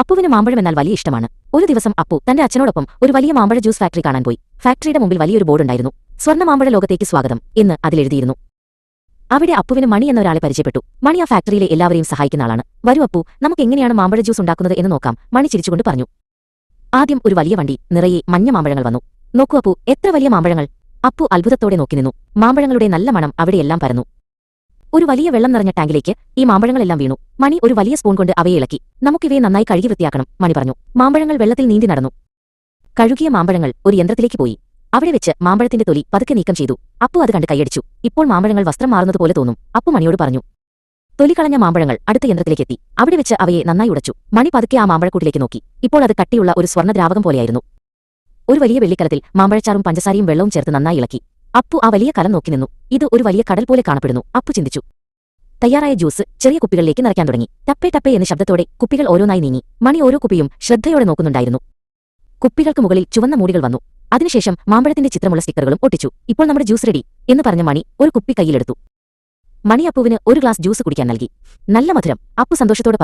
അപ്പുവിന് മാമ്പഴം എന്നാൽ വലിയ ഇഷ്ടമാണ്. ഒരു ദിവസം അപ്പു തന്റെ അച്ഛനോടൊപ്പം ഒരു വലിയ മാമ്പഴ ജ്യൂസ് ഫാക്ടറി കാണാൻ പോയി. ഫാക്ടറിയുടെ മുമ്പിൽ വലിയൊരു ബോർഡുണ്ടായിരുന്നു. സ്വർണ്ണ മാമ്പഴ ലോകത്തേക്ക് സ്വാഗതം എന്ന് അതിലെഴുതിയിരുന്നു. അവിടെ അപ്പുവിന് മണി എന്നൊരാളെ പരിചയപ്പെട്ടു. മണി ആ ഫാക്ടറിയിലെ എല്ലാവരെയും സഹായിക്കുന്ന ആളാണ്. വരൂ അപ്പു, നമുക്ക് എങ്ങനെയാണ് മാമ്പഴ ജ്യൂസ് ഉണ്ടാക്കുന്നത് എന്ന് നോക്കാം, മണി ചിരിച്ചുകൊണ്ട് പറഞ്ഞു. ആദ്യം ഒരു വലിയ വണ്ടി നിറയെ മഞ്ഞ മാമ്പഴങ്ങൾ വന്നു. നോക്കൂ അപ്പു, എത്ര വലിയ മാമ്പഴങ്ങൾ! അപ്പു അത്ഭുതത്തോടെ നോക്കി നിന്നു. മാമ്പഴങ്ങളുടെ നല്ല മണം അവിടെയെല്ലാം പരന്നു. ഒരു വലിയ വെള്ളം നിറഞ്ഞ ടാങ്കിലേക്ക് ഈ മാമ്പഴങ്ങളെല്ലാം വീണു. മണി ഒരു വലിയ സ്പൂൺ കൊണ്ട് അവയെ ഇളക്കി. നമുക്കിവയെ നന്നായി കഴുകി വൃത്തിയാക്കണം, മണി പറഞ്ഞു. മാമ്പഴങ്ങൾ വെള്ളത്തിൽ നീന്തി നടന്നു. കഴുകിയ മാമ്പഴങ്ങൾ ഒരു യന്ത്രത്തിലേക്ക് പോയി. അവിടെ വെച്ച് മാമ്പഴത്തിന്റെ തൊലി പതുക്കെ നീക്കം ചെയ്തു. അപ്പു അത് കണ്ട് കൈയടിച്ചു. ഇപ്പോൾ മാമ്പഴങ്ങൾ വസ്ത്രം മാറുന്നതുപോലെ തോന്നും, അപ്പു മണിയോട് പറഞ്ഞു. തൊലി കളഞ്ഞ മാമ്പഴങ്ങൾ അടുത്ത യന്ത്രത്തിലേക്കെത്തി. അവിടെ വെച്ച് അവയെ നന്നായി ഉടച്ചു. മണി പതുക്കെ ആ മാമ്പഴക്കൂട്ടിലേക്ക് നോക്കി. ഇപ്പോൾ അത് കട്ടിയുള്ള ഒരു സ്വർണ്ണ ദ്രാവകം പോലെയായിരുന്നു. ഒരു വലിയ വെള്ളിക്കലത്തിൽ മാമ്പഴച്ചാറും പഞ്ചസാരയും വെള്ളവും ചേർത്ത് നന്നായി ഇളക്കി. അപ്പു ആ വലിയ കലം നോക്കി നിന്നു. ഇത് ഒരു വലിയ കടൽ പോലെ കാണപ്പെടുന്നു, അപ്പു ചിന്തിച്ചു. തയ്യാറായ ജ്യൂസ് ചെറിയ കുപ്പികളിലേക്ക് നിറയ്ക്കാൻ തുടങ്ങി. ടപ്പേ ടപ്പേ എന്ന ശബ്ദത്തോടെ കുപ്പികൾ ഓരോന്നായി നീങ്ങി. മണി ഓരോ കുപ്പിയും ശ്രദ്ധയോടെ നോക്കുന്നുണ്ടായിരുന്നു. കുപ്പികൾക്ക് മുകളിൽ ചുവന്ന മൂടികൾ വന്നു. അതിനുശേഷം മാമ്പഴത്തിന്റെ ചിത്രമുള്ള സ്റ്റിക്കറുകളും ഒട്ടിച്ചു. ഇപ്പോൾ നമ്മുടെ ജ്യൂസ് റെഡി എന്ന് പറഞ്ഞ മണി ഒരു കുപ്പി കയ്യിലെടുത്തു. മണി അപ്പുവിന് ഒരു ഗ്ലാസ് ജ്യൂസ് കുടിക്കാൻ നൽകി. നല്ല മധുരം, അപ്പു സന്തോഷത്തോടെ പറഞ്ഞു.